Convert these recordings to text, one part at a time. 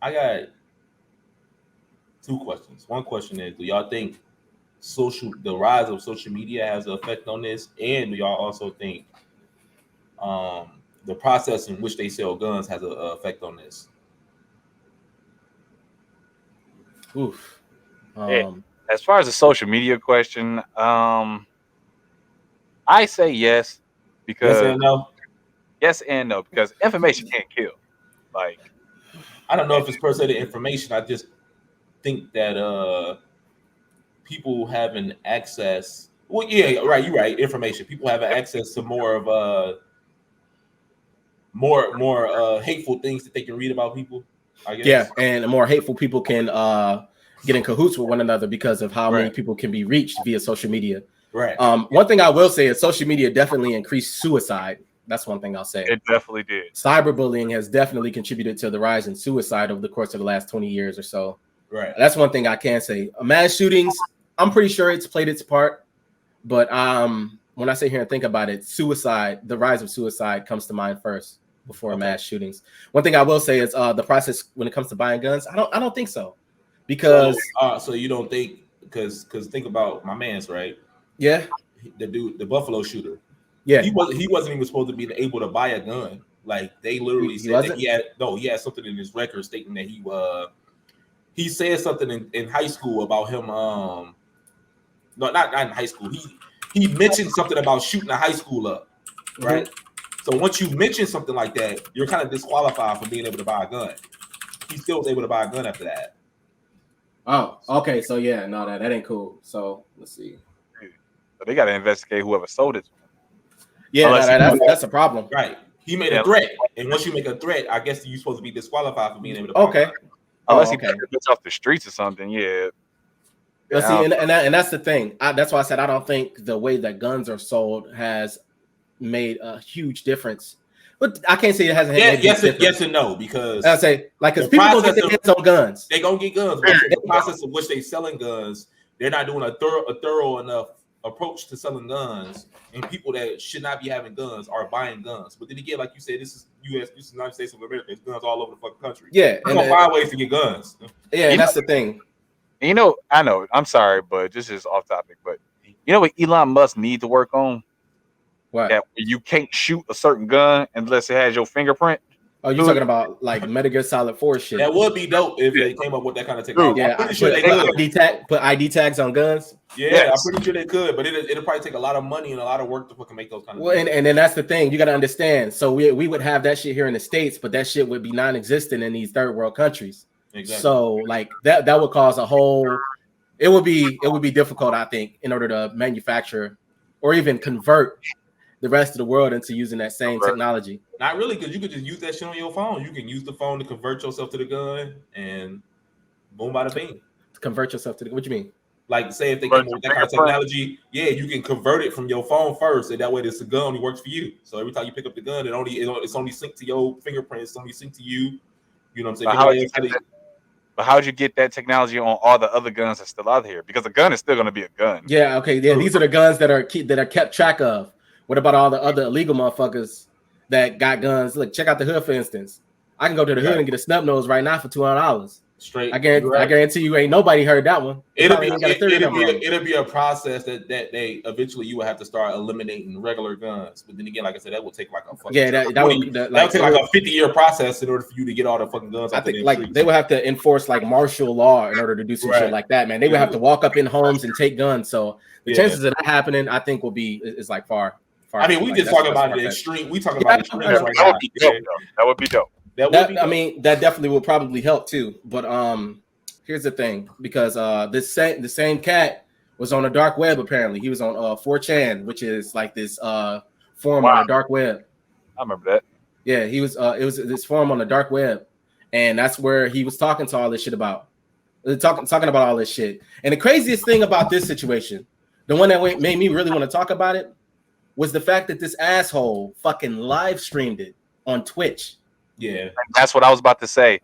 I got two questions. One question is, do y'all think the rise of social media has an effect on this, and do y'all also think um, the process in which they sell guns has an effect on this? Oof. As far as the social media question, I say yes because Yes and no. yes and no because information can't kill. Like I don't know if it's per se the information. I just think that people having access. Well, yeah, right. You're right. Information. People having access to more of more hateful things that they can read about people. I guess. Yeah, and more hateful people can get in cahoots with one another because of how many people can be reached via social media. Right. One thing I will say is social media definitely increased suicide. That's one thing I'll say. It definitely did. Cyberbullying has definitely contributed to the rise in suicide over the course of the last 20 years or so. Right. That's one thing I can say. Mass shootings, I'm pretty sure it's played its part. But when I sit here and think about it, suicide, the rise of suicide comes to mind first before mass shootings. One thing I will say is the process when it comes to buying guns, I don't think so. Because so you don't think because think about my man's right? Yeah. The dude, the Buffalo shooter. Yeah. He wasn't even supposed to be able to buy a gun. Like they literally said that he had something in his record stating that he said something in high school about him no, not in high school. He mentioned something about shooting a high school up, right? Mm-hmm. So once you mention something like that, you're kind of disqualified from being able to buy a gun. He still was able to buy a gun after that. Oh, okay. So yeah, no, that ain't cool. So let's see. So they got to investigate whoever sold it. Yeah, that's a problem. Right. He made a threat, and once you make a threat, I guess you're supposed to be disqualified from being able to buy a gun. Unless he gets off the streets or something, yeah. Let's see, and that's the thing. That's why I said I don't think the way that guns are sold has made a huge difference. But I can't say it hasn't. Yes and no, because I say because people don't get their hands on guns. They gonna get guns. But the process of which they selling guns, they're not doing a thorough enough approach to selling guns, and people that should not be having guns are buying guns. But then again, like you said, this is United States of America. There's guns all over the fucking country. Yeah, they're gonna find ways to get guns. Yeah, and that's the thing. I know. I'm sorry, but this is off topic. But you know what Elon Musk need to work on? What? That you can't shoot a certain gun unless it has your fingerprint. Oh, you're talking about like Metal Gear Solid 4 shit. That would be dope if they came up with that kind of technology. Yeah, I'm pretty sure they could. Put ID tags on guns. Yeah, yes. I'm pretty sure they could, but it'll probably take a lot of money and a lot of work to fucking make those kind of things. And then that's the thing. You got to understand. So we would have that shit here in the States, but that shit would be non-existent in these third world countries. Exactly. So like that would cause a whole. It would be difficult, I think, in order to manufacture or even convert the rest of the world into using that same technology. Not really, because you could just use that shit on your phone. You can use the phone to convert yourself to the gun, and boom, bada bing. Convert yourself to the. What you mean? Like, say if they came up with that kind of technology, yeah, you can convert it from your phone first, and that way this gun only works for you. So every time you pick up the gun, it's only synced to your fingerprint. It's only synced to you. You know what I'm saying? But how would you get that technology on all the other guns that's still out here? Because the gun is still going to be a gun. Yeah. Okay. Yeah. These are the guns that are kept track of. What about all the other illegal motherfuckers that got guns? Look, check out the hood, for instance. I can go to the hood and get a snub nose right now for $200. Straight. I guarantee you ain't nobody heard that one. It'll be a process that they eventually you will have to start eliminating regular guns. But then again, like I said, that will take like a fucking that'll take like a 50-year process in order for you to get all the fucking guns. I think like they would have to enforce like martial law in order to do some shit like that, man. They would have to walk up in homes and take guns. So the chances of that happening, I think, is like far. I mean, we just talking about the extreme. We talking about extremes right now. That would be dope. I mean, that definitely will probably help too. But here's the thing, because the same cat was on the dark web. Apparently, he was on 4chan, which is like this forum on the dark web. I remember that. Yeah, he was. It was this forum on the dark web, and that's where he was talking to all this shit about. Talking about all this shit. And the craziest thing about this situation, the one that made me really want to talk about it, was the fact that this asshole fucking live streamed it on Twitch. Yeah, and that's what I was about to say.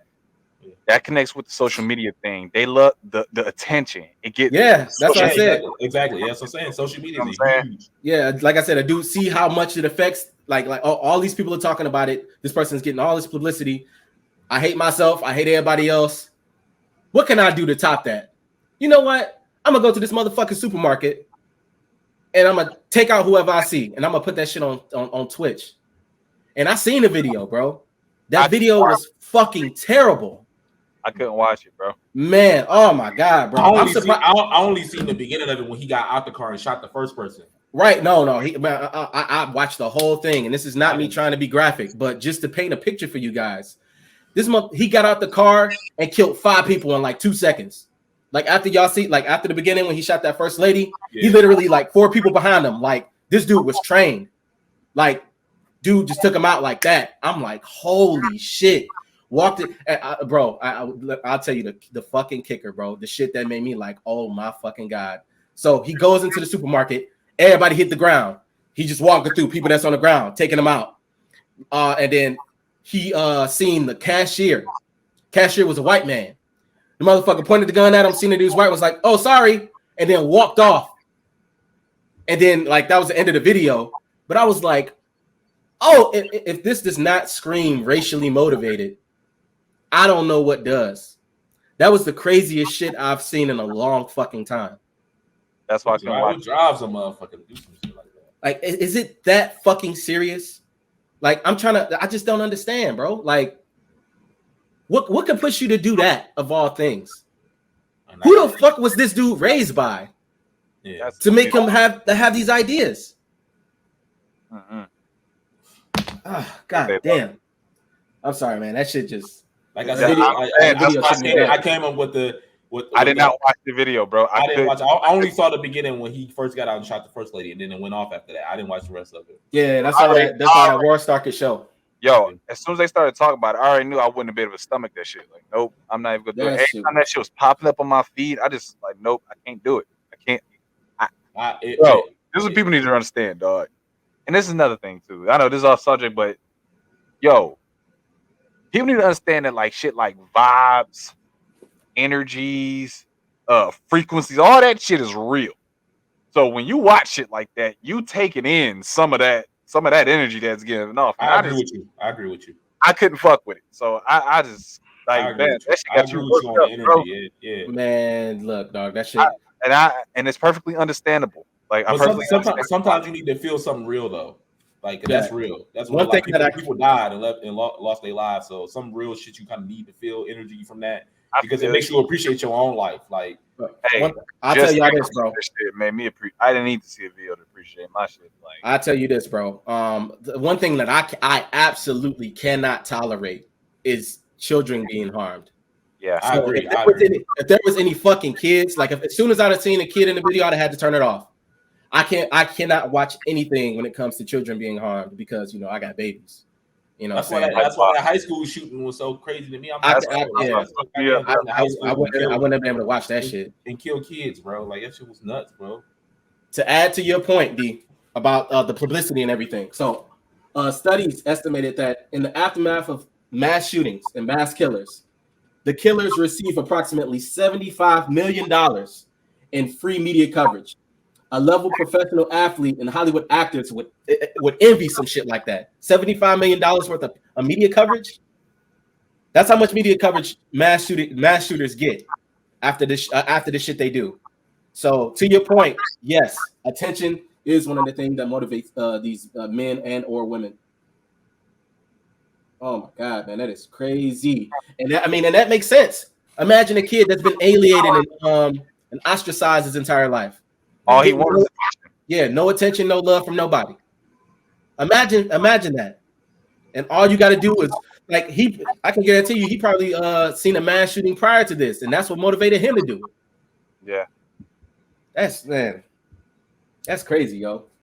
That connects with the social media thing. They love the attention. It gets that's what I said. Exactly. That's what I'm saying. Social media is huge. Yeah, like I said, I do see how much it affects. Like all these people are talking about it. This person's getting all this publicity. I hate myself. I hate everybody else. What can I do to top that? You know what? I'm gonna go to this motherfucking supermarket and I'm gonna take out whoever I see and I'm gonna put that shit on Twitch. And I seen the video, bro. That video was fucking terrible. I couldn't watch it, bro. Man, oh my god, bro. I only seen the beginning of it when he got out the car and shot the first person. Right? No. I watched the whole thing, and this is not me trying to be graphic, but just to paint a picture for you guys. He got out the car and killed 5 people in like 2 seconds. Like after y'all see, like after the beginning when he shot that first lady, he literally like 4 people behind him. Like this dude was trained. Like dude just took him out like that. I'm like, holy shit. Walked it, bro. I'll tell you the fucking kicker, bro. The shit that made me like, oh my fucking god. So he goes into the supermarket. Everybody hit the ground. He just walking through people that's on the ground, taking them out. And then he seen the cashier. Cashier was a white man. The motherfucker pointed the gun at him, seen that he was white, was like, oh, sorry, and then walked off. And then like that was the end of the video. But I was like, oh, if this does not scream racially motivated, I don't know what does. That was the craziest shit I've seen in a long fucking time. That's why I couldn't watch. Drives a motherfucker to do some shit like that. Like, is it that fucking serious? Like, I just don't understand, bro. Like, what could push you to do that of all things? Who the fuck was this dude raised by? Yeah, to make him have these ideas. God damn. I'm sorry, man. That shit just like I said. I came up with the. I did not watch the video, bro. I didn't watch. I only saw the beginning when he first got out and shot the first lady, and then it went off after that. I didn't watch the rest of it. Yeah, that's how that war started show. Yo, as soon as they started talking about it, I already knew I wouldn't have been able to stomach that shit. Like, nope, I'm not even gonna do it. Every time that shit was popping up on my feed, I just like, nope, I can't do it. I can't. This is what people need to understand, dog. And this is another thing too. I know this is off subject, but yo, people need to understand that like shit, like vibes, energies, frequencies, all that shit is real. So when you watch shit like that, you taking in some of that energy that's given off. I agree with you. I couldn't fuck with it. So I just like man, that shit got you worked up, bro. Yeah. Man, look, dog, that shit. And it's perfectly understandable. Like sometimes you need to feel something real though. Like that's real. That's one thing that people died and lost their lives. So some real shit you kind of need to feel energy from that because it makes you appreciate your own life. Like, hey, I'll tell y'all this, bro. Shit made me I didn't need to see a video to appreciate my shit. Like, I'll tell you this, bro. The one thing that I absolutely cannot tolerate is children being harmed. Yeah, I agree. If there was any fucking kids, like as soon as I'd have seen a kid in the video, I'd have had to turn it off. I cannot watch anything when it comes to children being harmed because I got babies. That's why that high school shooting was so crazy to me. I wouldn't have been able to watch that shit and kill kids, bro. Like that shit was nuts, bro. To add to your point, D, about the publicity and everything. So, studies estimated that in the aftermath of mass shootings and mass killers, the killers receive approximately $75 million in free media coverage. A level professional athlete and Hollywood actors would envy some shit like that. $75 million worth of media coverage. That's how much media coverage mass shooters get after this shit they do. So to your point, yes, attention is one of the things that motivates these men and or women. Oh my God, man, that is crazy. And that makes sense. Imagine a kid that's been alienated and ostracized his entire life. All he wants, no attention, no love from nobody. Imagine that, and all you got to do is like I can guarantee you, he probably seen a mass shooting prior to this, and that's what motivated him to do it. Yeah, that's crazy, yo.